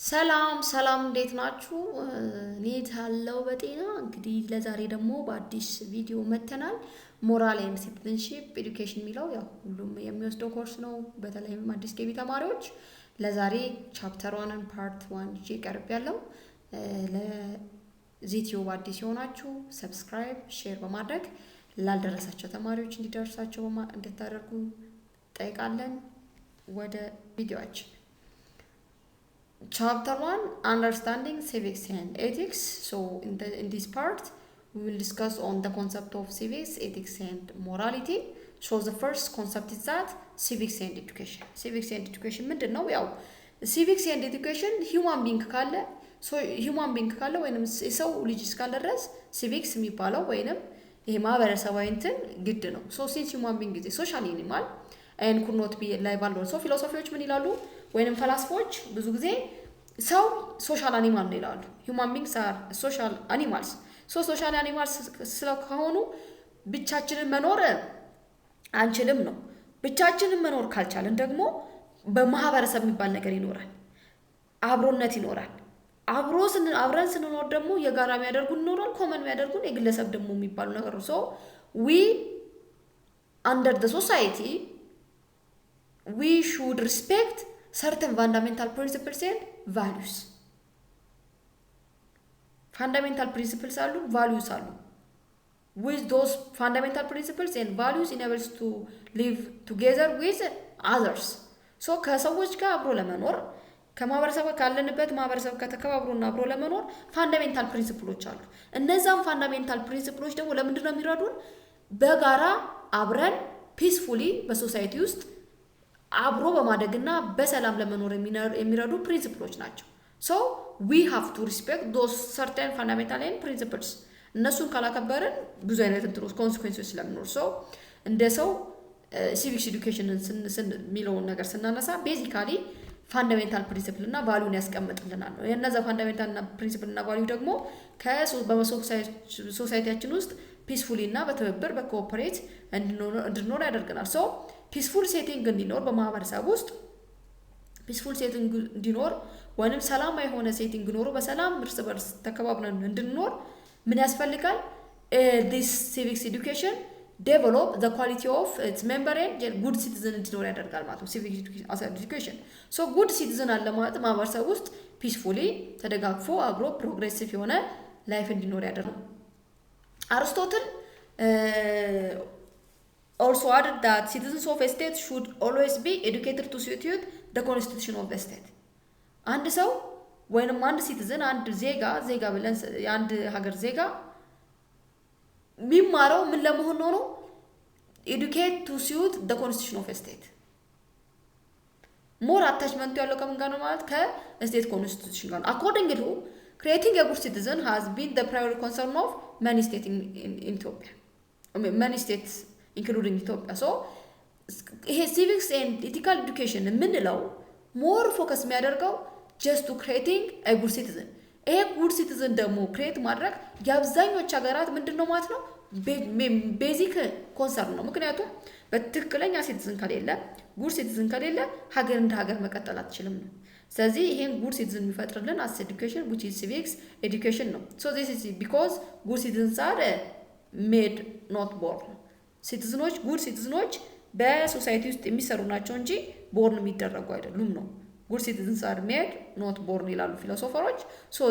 ሰላም ሰላም እንዴት ናችሁ? ኔት አለው በጤና እንግዲህ ለዛሬ ደግሞ በአዲስ ቪዲዮ መተናል። ሞራል ኤንድ ሲቲዝንሺፕ ኤዱኬሽን የሚለው ያው ሁሉም የሚወስደው ኮርስ ነው። በተለይም አዲስ ገቢ ተማሪዎች ለዛሬ ቻፕተር 1 ፓርት 1 ይዤ ቀርቤያለሁ። ለዚህ ዩቲዩብ አዲስ የሆናችሁ ሰብስክራይብ፣ ሼር በማድረግ ላልደረሳቸው ተማሪዎች እንዲደርሳቸው እንድታደርጉ ጠይቃለን። ወደ ቪዲዮአችን Chapter 1 Understanding Civics and Ethics. So in this part we will discuss on the concept of civics, ethics and morality. So the first concept is that civics and education. Civics and education ምንድነው? ያው civics and education human being ካለ human being ካለ ወይንም ሰው ልጅ እስካለ ድረስ civics የሚባለው ወይንም ይሄ ማህበረሰባዊ እንትን ግድ ነው። So since human being is a social animal and could not be live alone. So ፊሎሶፊዎች ምን ይላሉ? ወይንም ፈላስፎች ብዙ ጊዜ ሰው ሶሻል አኒማል ነው ይላሉ። human beings are social animals. so social animals ስለሆኑ ብቻችንን መኖር አንችልም ነው። ብቻችንን መኖር ካልቻለን ደግሞ በማህበረሰብ የሚባል ነገር ይኖራል። አብሮነት ይኖራል። አብረን ስንኖር ደግሞ የጋራ የሚያደርጉን ይኖራል፣ ኮመን የሚያደርጉን የግለሰብ ደግሞ የሚባሉ ነገር ነው። so we under the society we should respect certain fundamental principles and values. Fundamental principles are values are. With those fundamental principles and values enables to live together with others. So ከሰዎች ጋር አብሮ ለመኖር ከማህበረሰብ ካለንበት ማህበረሰብ ከተከባብሮና አብሮ ለመኖር ፋንዳሜንታል ፕሪንሲፕሎች አሉ። እነዛም ፋንዳሜንታል ፕሪንሲፕሎች ደግሞ ለምንድነው የሚረዱን? በጋራ አብረን ፒስፉሊ በሶሳይቲ ውስጥ አብሮ በማደግና በሰላም ለመኖር የሚረዱ ፕሪንሲፕሎች ናቸው። so we have to respect those certain fundamental principles. እነሱን ካላከበርን ብዙ አይነት እንትሮች ኮንሲኩዌንሶች ስለሚኖር so እንደ ሰው ሲቪክስ ኤዱኬሽንን የሚለውን ነገር ስናነሳ ቤዚካሊ ፋንዳሜንታል ፕሪንሲፕል እና ቫልዩን ያስቀምጥልናል ነው። የነዛ ፋንዳሜንታል እና ፕሪንሲፕል እና ቫልዩ ደግሞ በሶሳይቲያችን ውስጥ ፒስፉሊ እና በትብብር በኮኦፐሬት እንድንኖር ያደርገናል። so ፒስፉል ሴቲንግ እንዲኖር በማህበረሰብ ውስጥ ፒስፉል ሴቲንግ እንዲኖር ወይንም ሰላማዊ የሆነ ሴቲንግ ኖሮ በሰላም እርስ በርስ ተከባብረን እንድንኖር ምን ያስፈልጋል? this civics education develop the quality of its member and good citizen እንዲኖር ያደርጋል ማለት ነው። civics education so good citizen አለ ማለት ማህበረሰብ ውስጥ ፒስፉሊ ተደጋግፎ አብሮ ፕሮግሬሲቭ የሆነ ላይፍ እንዲኖር ያደርጋል። አርስቶትል also added that citizens of a state should always be educated to suit the constitution of the state. አንድ ሰው ወይንም አንድ ሲቲዝን አንድ ዜጋ ብለን የአንድ ሀገር ዜጋ የሚማረው ምን ለመሆን ነው? educate to suit the constitution of a state. more attachment ያለው ከምን ጋር ነው ማለት ከስቴት ኮንስቲቱሽን ጋር። according to creating a good citizen has been the primary concern of many states in Ethiopia. many states including Ethiopia. so ይሄ civics and ethical education የምንለው more focus የሚያደርገው just to creating a good citizen. a good citizen ደግሞ create ማድረግ የአብዛኞቹ ሀገራት ምንድነው ማለት ነው ቤዚክ ኮንሰርን ነው። ምክንያቱም በትክክለኛ ሲቲዝን ከሌለ ጉድ ሲቲዝን ከሌለ ሀገር እንደ ሀገር መቀጠል አትችልም ነው። ስለዚህ ይሄን ጉድ ሲቲዝን የሚፈጥርልን as education which is civics education ነው። so this is because good citizens are made not born. ሲቲዝኖች ጉድ ሲቲዝኖች በሶሳይቲ ውስጥ የሚሰሩ ናቸው እንጂ ቦርን የሚደረጉ አይደሉም ነው። good citizens are made not born ይላሉ ፊሎሶፈሮች። so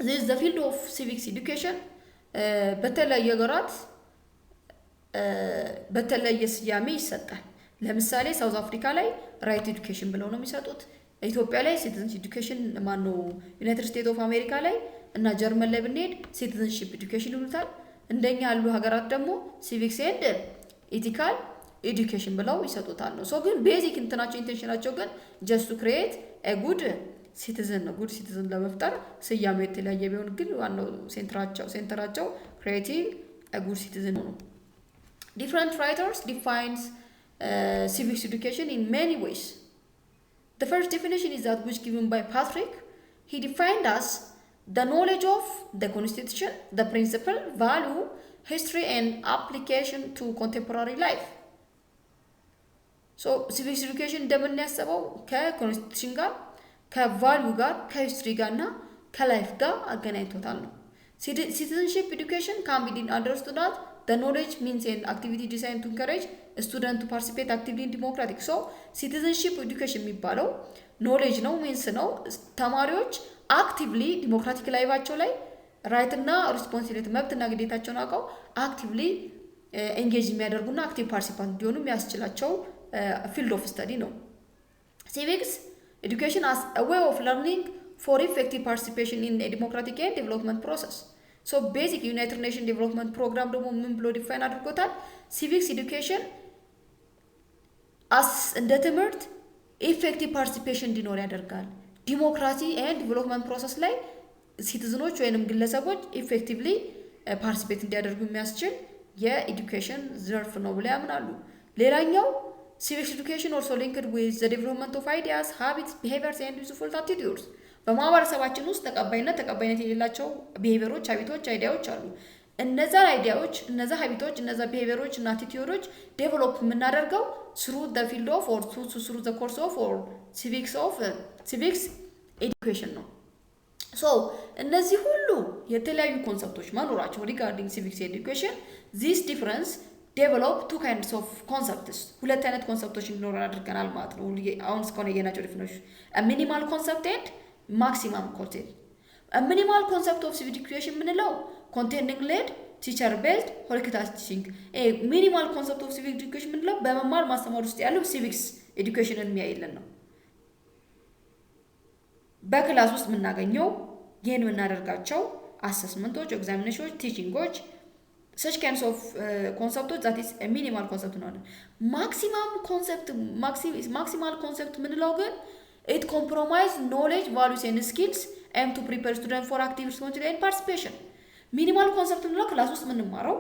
this is the field of civics education. በተለያየ ሀገራት በተለያየ ስያሜ ይሰጣል። ለምሳሌ ሳውዝ አፍሪካ ላይ ራይት ኤዱኬሽን ብለው ነው የሚሰጡት። ኢትዮጵያ ላይ ሲቲዝንስ ኤዱኬሽን ማነው ዩናይትድ ስቴትስ ኦፍ አሜሪካ ላይ እና ጀርመን ላይ ብንሄድ ሲቲዝንሺፕ ኤዱኬሽን ይሉታል። እንደኛ ያሉ ሀገራት ደግሞ ሲቪክስ ኤንድ ኢቲካል ኤዱኬሽን ብለው ይሰጡታል ነው። ሶ ግን ቤዚክ እንትናቸው ኢንቴንሽናቸው ግን just to create a good citizen ነው። good citizen ለመፍጠር ስያሜው የተለያየ ቢሆን ግን ዋናው ሴንተራቸው creating a good citizen ነው። different writers defines civics education in many ways. The first definition is that which given by Patrick. He defined as the knowledge of the constitution, the principle, value, history and application to contemporary life. So civics education እንደምን ያሰበው ከኮንስቲቱሽን ጋር ከቫልዩ ጋር ከሂስትሪ ጋርና ከላይፍ ጋር አገናኝቶታል ነው። Citizenship education can be understood as the knowledge means and activity designed to encourage a student to participate actively in democratic. So citizenship education የሚባለው knowledge ነው means ነው ተማሪዎች actively democratic ላይቫቸው ላይ ራይት እና ሪስፖንሲቢሊቲ መብትና ግዴታቸውን አውቀው አክቲቭሊ ኤንጌጅ የሚያደርጉና አክቲቭ ፓርቲሲፓንት እንዲሆኑ የሚያስችላቸው ፊልድ ኦፍ ስተዲ ነው። Civics education as a way of learning for effective participation in a democratic and development process. So basic United Nations development program ደግሞ ምን ብሎ ዲፋይን አድርጎታል? Civics education as እንደ ትምህርት effective participation እንዲኖር ያደርጋል። ዲሞክራሲ and development process ላይ ሲቲዝኖች ወይንም ግለሰቦች ኢፌክቲቭሊ ፓርቲሲፔት እንዲያደርጉ የሚያስችል የኤዱኬሽን ዘርፍ ነው ብለው ያምናሉ። ሌላኛው civics education also linked with the development of ideas, habits, behaviors and useful attitudes. በማህበረሰባችን ውስጥ ተቀባይነት የሌላቸው ቢሄቪየሮች፣ ሀቢቶች፣ አይዲያዎች አሉ። እነዛ አይዲያዎች፣ እነዛ ሀቢቶች፣ እነዛ ቢሄቪየሮች እና አቲቲዩዶች ዴቨሎፕ የምናደርገው through the field of or through the course of or civics education ነው። ሶ እነዚህ ሁሉ የተለያዩ ኮንሰፕቶች መኖራቸው ሪጋርዲንግ civics education this difference develop two kinds of concepts ሁለት አይነት ኮንሰፕቶች እንዲኖሩ አድርገናል ማለት ነው። አሁን እስካሁን የናቸው ዲፊኒሽን a minimal concept and maximum concept a minimal concept of civics education ምንለው containing led teacher based holistic teaching a minimal concept of civics education ምንለው በመማር ማስተማር ውስጥ ያለው civics education የሚያይልን ነው። በክላስ ውስጥ የምናገኘው ይሄን የምናደርጋቸው አሰስመንቶች፣ ኤግዛሚኔሽኖች፣ ቲቺንጎች such kinds of concepts that is a minimal concept ነው። maximal concept ምንለው ግን it compromise knowledge, values and skills and to prepare students for active responsibility and participation. minimal concept ምንለው ክላስ ውስጥ የምንማረው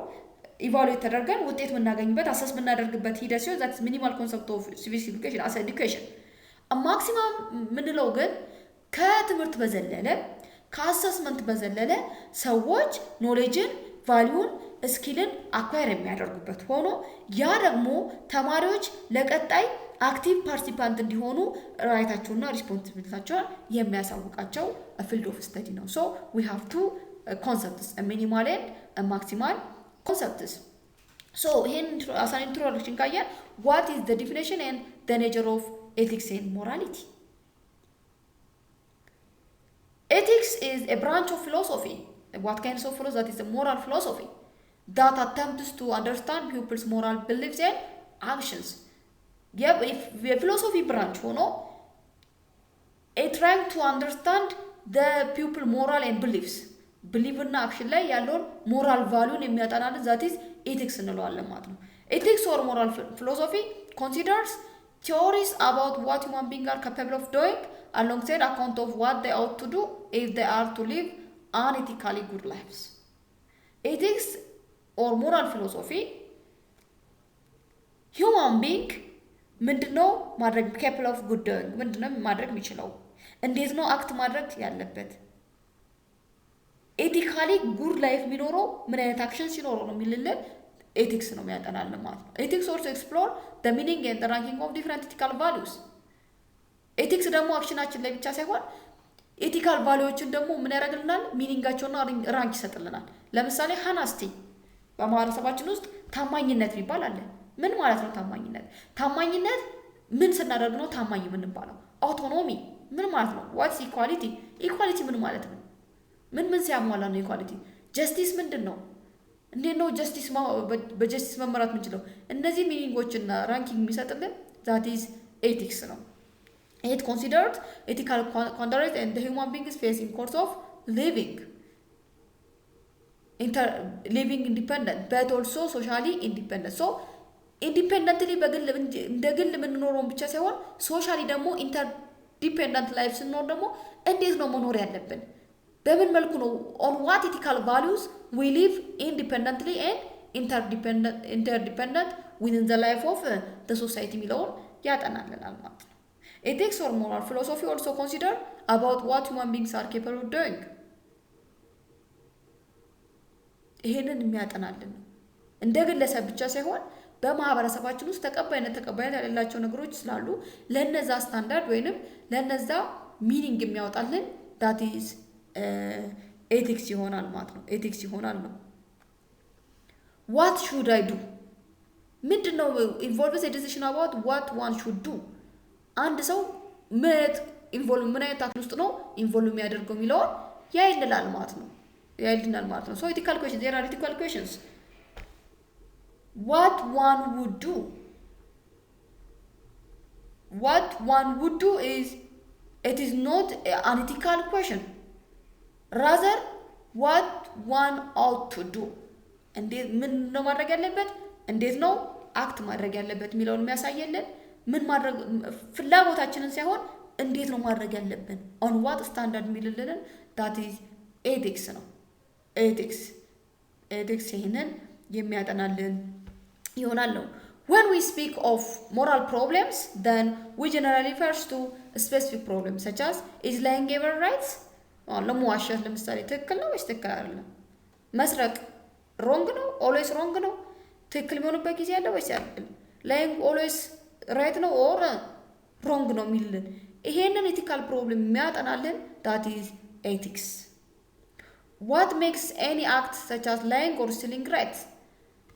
ኢቫሉዌት ተደርገን ውጤት የምናገኝበት አሰስ የምናደርግበት ሂደት ሲሆን that is minimal concept of civics education as education. maximum ምንለው ግን ከትምህርት በዘለለ ከአሰስመንት በዘለለ ሰዎች ኖሌጅን ቫልዩን ስኪልን አኳየር የሚያደርጉበት ሆኖ ያ ደግሞ ተማሪዎች ለቀጣይ አክቲቭ ፓርቲሲፓንት እንዲሆኑ ራይታቸውና ሪስፖንሲቢሊቲያቸውን የሚያሳውቃቸው ፊልድ ኦፍ ስተዲ ነው። ሶ ዊ ሃቭ ቱ ኮንሰፕትስ ሚኒማል ኤንድ ማክሲማል ኮንሰፕትስ። ሶ ይሄን አሳን ኢንትሮዳክሽን ካየን ዋት ኢዝ ዘ ዲፊኒሽን ኤንድ ዘ ኔቸር ኦፍ ኤቲክስ ኤንድ ሞራሊቲ። Ethics is a branch of philosophy. What kind of philosophy? That is a moral philosophy that attempts to understand people's moral beliefs and actions. Yeah, if a philosophy branch, it trying to understand the people moral and beliefs. Belief and action ላይ ያለውን moral value የሚያጠናን that is ethics እንለዋለን ማለት ነው። Ethics or moral philosophy considers theories about what human beings are capable of doing alongside account of what they ought to do if they are to live unethically good lives. Ethics or moral philosophy human being ምንድነው ማድረግ capable of good doing ምንድነው ማድረግ የሚችለው እንዴት ነው አክት ማድረግ ያለበት ኤቲካሊ ጉድ ላይፍ የሚኖረው ምን አይነት አክሽን ሲኖረው ነው የሚልልን ኤቲክስ ነው የሚያጠናልን ማለት ነው። ኤቲክስ also explore the meaning and the ranking of different ethical values. ኤቲክስ ደግሞ አክሽናችን ላይ ብቻ ሳይሆን ኤቲካል ቫልዩዎችን ደግሞ ምን ያደርግልናል ሚኒንጋቸውና ራንክ ይሰጥልናል። ለምሳሌ ሃናስቲ በማህበረሰባችን ውስጥ ታማኝነት የሚባል አለ። ምን ማለት ነው ታማኝነት? ታማኝነት ምን ስናደርግ ነው ታማኝ የምንባለው? አውቶኖሚ ምን ማለት ነው? ዋትስ ኢኳሊቲ? ኢኳሊቲ ምን ማለት ነው? ምን ሲያሟላ ነው ኢኳሊቲ? ጀስቲስ ምንድነው? እንዴት ነው ጀስቲስ በጀስቲስ መመራት የምንችለው? እነዚህ ሚኒንጎችና ራንኪንግ የሚሰጥልን that is ethics ነው። It considered ethical conduct and the human beings face in course of living independent but also socially independent. So independently በግል የምንኖረውን ብቻ ሳይሆን ሶሻሊ ደግሞ ኢንተርዲፔንደንት ላይፍ ስንኖር ደግሞ እንዴት ነው መኖር ያለብን? በምን መልኩ ነው on what ethical values we live independently and interdependent within the life of the society የሚለውን ያጠናልናል ማለት ነው። Ethics or moral philosophy also consider about what human beings are capable of doing. ይሄንን የሚያጠናልን ነው። እንደ ግለሰብ ብቻ ሳይሆን በማህበረሰባችን ውስጥ ተቀባይነት ያላቸው ነገሮች ስላሉ ለነዛ ስታንዳርድ ወይንም ለነዛ ሚኒንግ የሚያወጣልን that is ethics ይሆናል ማለት ነው ethics ይሆናል ነው what should I do ምንድነው involves a decision about what one should do አንድ ሰው ምን አይነት አክሽን ውስጥ ነው ኢንቮልቭ የሚያደርገው የሚለው ያይልናል ማለት ነው so ethical questions there are ethical questions what one would do is it is not an ethical question rather what one ought to do እንዴት ምን ነው ማድረግ ያለበት እንዴት ነው አክት ማድረግ ያለበት የሚለውን የሚያሳየልን ምን ማድረግ ፍላጎታችንን ሳይሆን እንዴት ነው ማድረግ ያለብን on what standard የሚልልን that is ethics ነው ethics ይሄንን የሚያጠናልን ይሆናል ነው when we speak of moral problems then we generally refer to specific problems such as is lying ever right ለመዋሸት ለምሳሌ ትክክል ነው ወይስ ትክክል አይደለም መስረቅ wrong ነው always wrong ነው ትክክል የሚሆንበት ጊዜ አለ ወይስ አይደለም lying always right ነው or wrong ነው የሚልን ይሄንን ethical problem የሚያጠናልን that is ethics what makes any act such as lying or stealing right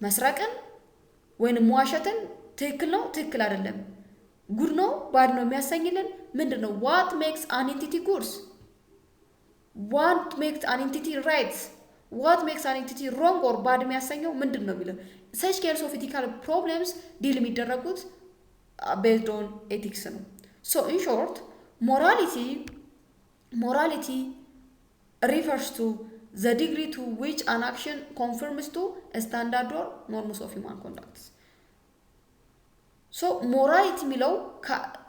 መስረቅን ወይንም መዋሸትን ትክክል ነው ትክክል አይደለም good ነው bad ነው የሚያሰኝልን ምንድነው what makes an entity good what makes an entity right what makes an entity wrong or bad የሚያሰኘው ምንድነው የሚለው such kinds of ethical problems deal የሚደረጉት based on ethics ነው so in short morality refers to the degree to which an action conforms to a standard or norms of human conduct so morality የሚለው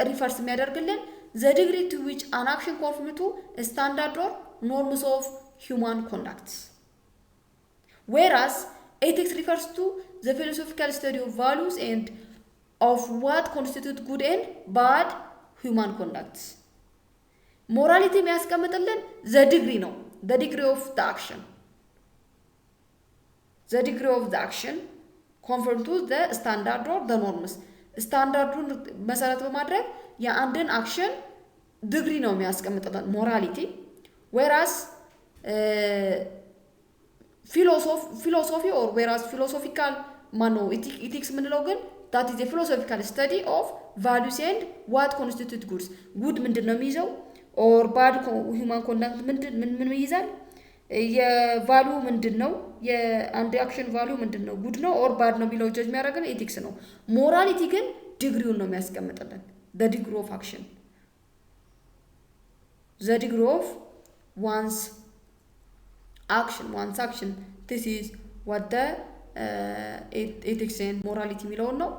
refers የሚያደርግልን the degree to which an action conforms to a standard or norms of human conduct whereas ethics refers to the philosophical study of values and of what constitutes good and bad human conduct morality የሚያስቀምጥልን the degree ነው the degree of the action conform to the standard or the norms standardun መሰረት በማድረግ የአንድን አክሽን ዲግሪ ነው የሚያስቀምጥልን morality whereas philosophy or whereas philosophical ethics ምንለው ግን that is a philosophical study of values and what constitutes good ምንድነው የሚይዘው or bad human conduct ምን ይይዛል የቫልዩ ምንድነው የአንድ አክሽን ቫልዩ ምንድነው good ነው or bad ነው ቢለው ጀጅ የሚያደርገን ኤቲክስ ነው ሞራሊቲ ግን ዲግሪውን ነው የሚያስቀምጥልን the degree of action the degree of one's action this is what the ethics and morality የሚለው ነው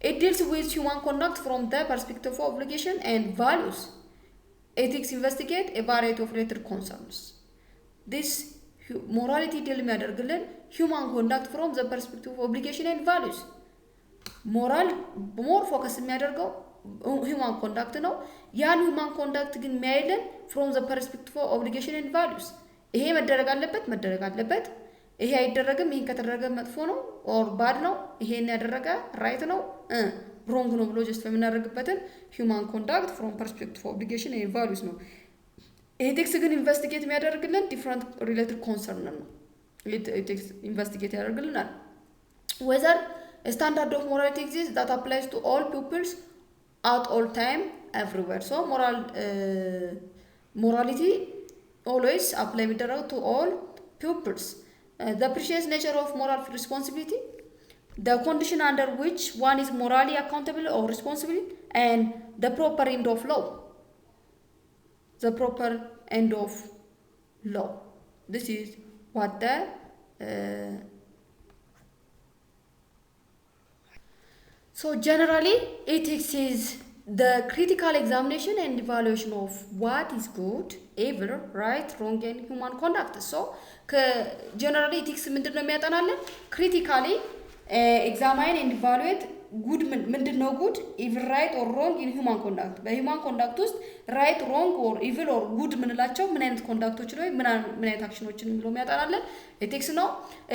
it deals with human conduct from the perspective of obligation and values ethics investigate a variety of related concerns this morality deal የሚያደርግልን human conduct from the perspective of obligation and values moral more focus የሚያደርገው human conduct ነው ያን human conduct ግን የሚያይልን from the perspective of obligation and values ይሄ መደረግ አለበት ይሄ አይደረግም ይሄን ከተደረገ መጥፎ ነው or bad ነው ይሄን ያደረገ right ነው wrong ነው ብሎ just የምናደርግበትን human conduct from perspective of obligation and values ነው ethics ግን ኢንቨስቲጌት የሚያደርግልን different related concern ነው ethics ኢንቨስቲጌት ያደርግልናል whether a standard of morality exists that applies to all pupils at all time everywhere so morality always apply to all pupils the precise nature of moral responsibility the condition under which one is morally accountable or responsible and the proper end of law this is what the so generally ethics is the critical examination and evaluation of what is good evil right wrong and human conduct so generally ethics ምንድነው የሚያጠናልን critically examine and evaluate good ምንድነው good evil right or wrong in human conduct በhuman conduct ውስጥ right wrong or evil or good ምንላቸው ምን አይነት ኮንዳክቶች ነው ምን አይነት አክሽኖችን ብሎ የሚያጠናልን ethics ነው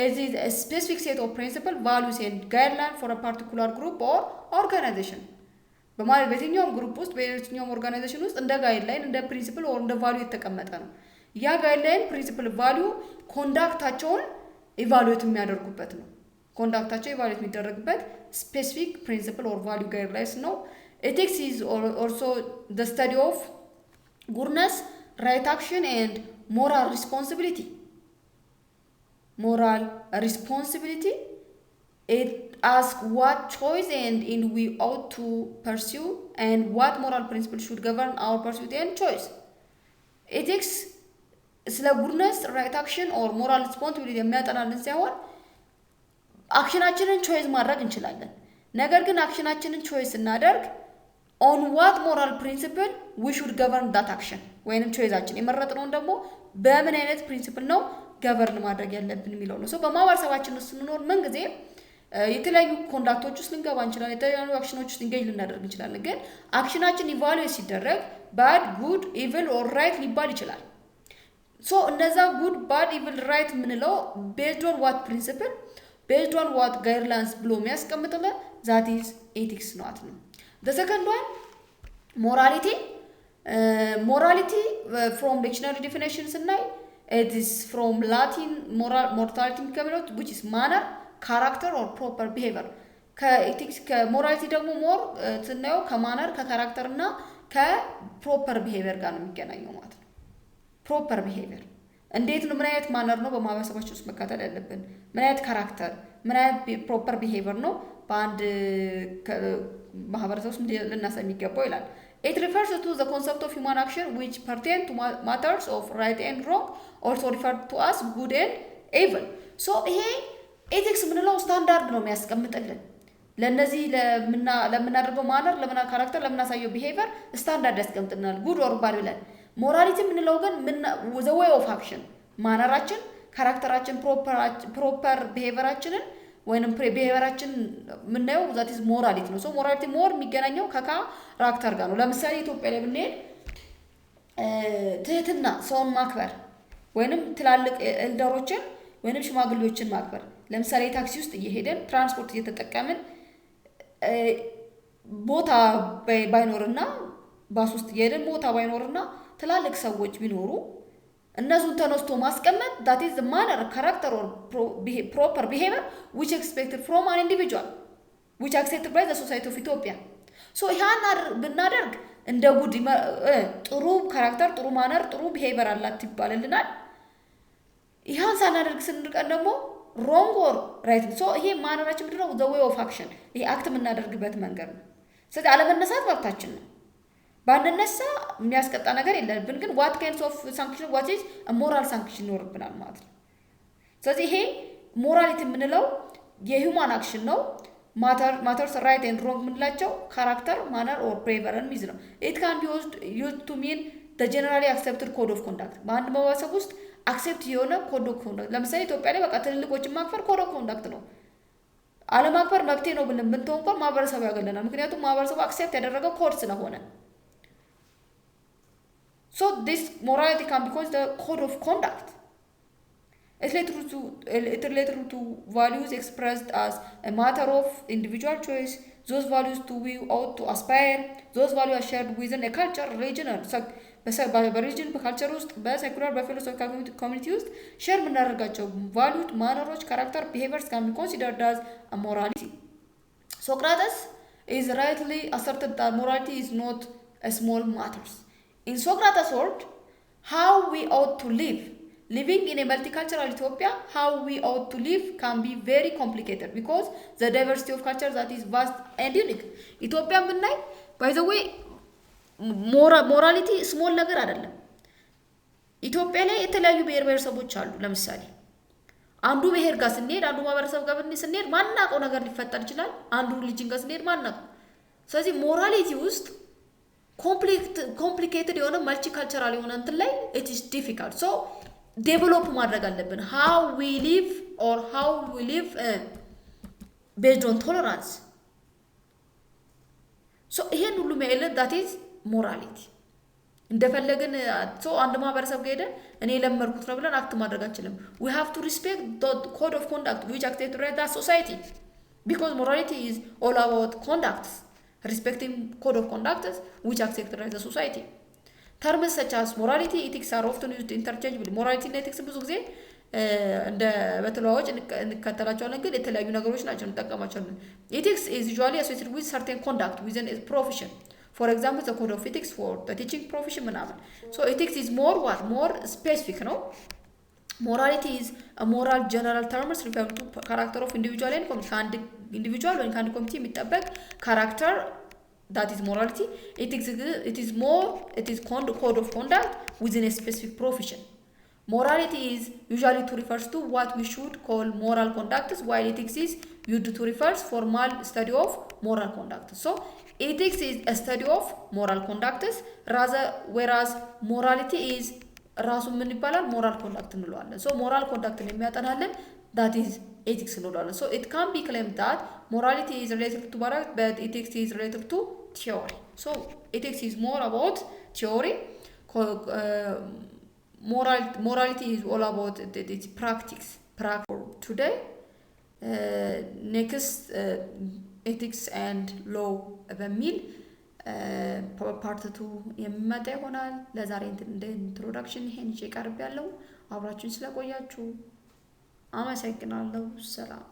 is a specific set of principles values and guidelines for a particular group or organization በማለት በየትኛውም ግሩፕ ውስጥ በየትኛውም ኦርጋናይዜሽን ውስጥ እንደ ጋይድላይን እንደ ፕሪንሲፕል ኦር እንደ ቫልዩ የተቀመጠ ነው። ያ ጋይድላይን ፕሪንሲፕል ቫልዩ ኮንዳክታቸውን ኢቫሉዌት የሚያደርጉበት ነው። ኮንዳክታቸው ኢቫሉዌት የሚደረግበት ስፔሲፊክ ፕሪንሲፕል ኦር ቫልዩ ጋይድላይንስ ነው። ኤቲክስ ኢዝ ኦልሶ ዘ ስተዲ ኦፍ ጉድነስ right action and moral responsibility. Moral responsibility, it asks what choice and in we ought to pursue and what moral principles should govern our pursuit and choice. Ethics ስለ ጉድነስ ራይት አክሽን ኦር ሞራል ሪስፖንሲቢሊቲ የሚያጠናልን ሳይሆን አክሽናችንን ቾይስ ማድረግ እንችላለን። ነገር ግን አክሽናችንን ቾይስ እናደርግ on what moral principle we should govern that action ወይንም ቾይዛችን የመረጥነውን ደግሞ በምን አይነት ፕሪንሲፕል ነው ገቨርን ማድረግ ያለብን የሚለው ነው። በማህበረሰባችን ውስጥ ስንኖር ምን ጊዜ የተለያዩ ኮንዳክቶች ውስጥ ልንገባ እንችላለን፣ የተለያዩ አክሽኖች ውስጥ እንጌጅ ልናደርግ እንችላለን። ግን አክሽናችን ኢቫሉዌት ሲደረግ ባድ ጉድ ኢቪል ኦር ራይት ሊባል ይችላል። እነዛ ጉድ ባድ ኢቪል ራይት የምንለው ቤዝድ ኦን ዋት ፕሪንሲፕል ቤዝድ ኦን ዋት ጋይድላይንስ ብሎ የሚያስቀምጥልን ዛት ኢዝ ኤቲክስ ነው። The second one, morality. Morality from dictionary definitions and it is from Latin morality which is manner, character or proper behavior. Ethics morality ደግሞ ሞር ስናየው ከማነር ከካራክተር እና ከፕሮፐር ቢሄቪየር ጋር ነው የሚገናኘው ማለት ነው። ፕሮፐር ቢሄቪየር እንዴት ነው? ምን አይነት ማነር ነው በማህበረሰባችን ውስጥ መከተል ያለብን? ምን አይነት ካራክተር፣ ምን አይነት ፕሮፐር ቢሄቪየር ነው በአንድ ማህበረሰብ ውስጥ ልናሳይ የሚገባው ይላል። It refers to the concept of human action which pertain to matters of right and wrong, also referred to as good and evil. ይሄ ኤቲክስ ምንለው ስታንዳርድ ነው የሚያስቀምጥልን ለነዚህ ለምናደርገው ማነር፣ ለምና ካራክተር፣ ለምናሳየው ቢሄቪየር ስታንዳርድ ያስቀምጥልናል ጉድ ኦር ባድ ብለን። ሞራሊቲ ምንለው ግን the way of action ማነራችን፣ ካራክተራችን፣ ፕሮፐር ቢሄቪየራችንን ወይንም ቢሄቪየራችን ምናየው ዛት ኢዝ ሞራሊቲ ነው። ሞራሊቲ ሞር የሚገናኘው ከካራክተር ጋር ነው። ለምሳሌ ኢትዮጵያ ላይ ብንሄድ ትህትና፣ ሰውን ማክበር ወይንም ትላልቅ ኤልደሮችን ወይንም ሽማግሌዎችን ማክበር። ለምሳሌ ታክሲ ውስጥ እየሄደን ትራንስፖርት እየተጠቀምን ቦታ ባይኖርና ባስ ውስጥ እየሄደን ቦታ ባይኖርና ትላልቅ ሰዎች ቢኖሩ እነሱን ተነስቶ ማስቀመጥ that is the manner, character or proper behavior which expected from an individual which accepted by the society of Ethiopia. ይሄን ብናደርግ እንደ ጉድ ጥሩ ካራክተር፣ ጥሩ ማነር፣ ጥሩ ቢሄቪየር አላት ይባልልናል። ይሄን ሳናደርግ ስንቀር ደግሞ wrong or right ይሄ ማነራችን ምንድነው? the way of action ይሄ አክት የምናደርግበት መንገድ ነው። ስለዚህ አለመነሳት መብታችን ነው። ባንነሳ የሚያስቀጣ ነገር የለብን። ግን what kinds of sanction, what is a moral sanction ይኖርብናል ማለት ነው። ስለዚህ ይሄ ሞራሊቲ የምንለው የሂውማን አክሽን ነው። matters right and wrong የምንላቸው ካራክተር፣ ማነር or behavior የሚይዝ ነው። it can be used to mean the generally accepted code of conduct በአንድ ማህበረሰብ ውስጥ አክሴፕት የሆነ ኮድ ኦፍ ኮንዳክት። ለምሳሌ ኢትዮጵያ ላይ በቃ ትልልቆችን ማክበር ኮድ ኦፍ ኮንዳክት ነው። አለማክበር መብቴ ነው ብለን ብንተው እንኳን ማህበረሰቡ ያገለናል። ምክንያቱም ማህበረሰቡ አክሴፕት ያደረገው ኮድ ስለሆነ። This morality can be called the code of conduct. It's related to values expressed as a matter of individual choice. Those values to we ought to aspire. Those values are shared within a culture, region, በሪጅን በካልቸር ውስጥ በሴኩላር በፊሎሶፊካል ኮሚኒቲ ውስጥ ሼር የምናደርጋቸው ቫሉድ ማነሮች፣ ካራክተር፣ ቢሄቪየርስ can be considered as a morality. Socrates is rightly asserted that morality is not a small matter. In Socrates' word, how we ought to live, living in a multicultural Ethiopia, how we ought to live can be very complicated because the diversity of culture that is vast and unique. Ethiopia ብናይ by the way ሞራሊቲ ስሞል ነገር አይደለም። ኢትዮጵያ ላይ የተለያዩ ብሔር ብሔረሰቦች አሉ። ለምሳሌ አንዱ ብሔር ጋር ስንሄድ፣ አንዱ ማህበረሰብ ጋር ስንሄድ ማናውቀው ነገር ሊፈጠር ይችላል። አንዱ ሪሊጅን ጋር ስንሄድ ማናውቀው። ስለዚህ ሞራሊቲ ውስጥ ኮምፕሊኬትድ የሆነ መልቲካልቸራል የሆነ እንትን ላይ it is difficult. ዴቨሎፕ ማድረግ አለብን how we live or how we live based on tolerance. ይሄን ሁሉ ማለት that is ሞራሊቲ። እንደፈለገን አንድ ማህበረሰብ ጋር ሄደን እኔ ለመርኩት ነው ብለን አክት ማድረግ አንችልም። we have to respect the code of conduct which acted right that society because morality is all about conduct respecting code of conduct which accepted by the society. Terms such as morality, ethics are often used interchangeably. Morality and ethics ብዙ ጊዜ እንደ በተለዋዋጭ እንከተላቸዋለን ግን የተለያዩ ነገሮች ናቸው እንጠቀማቸዋለን። Ethics is usually associated with certain conduct within a profession. For example, the code of ethics for the teaching profession ምናምን. So ethics is more what? More specific, no? Morality is a moral general terms referring to character of individual and community. Individual when kind community የሚጠበቅ character, that is morality. Ethics it is code of conduct within a specific profession. Morality is usually to refers to what we should call moral conduct, while ethics is used to refers formal study of moral conduct. So ethics is a study of moral conduct, whereas morality is ራሱ ምን ይባላል moral conduct እንለዋለን. So moral conduct የሚያጠናልን that is ethics እንለዋለን. So it can be claimed that morality is related to moral but ethics is related to theory. So ethics is more about theory. Morality is all about its practice. For today, next ethics and law በሚል ፓርት 2 የሚመጣ ይሆናል። ለዛሬ እንደ ኢንትሮዳክሽን ይሄን ይቀርብ ያለው አብራችሁን ስለቆያችሁ አመሰግናለሁ። ሰላም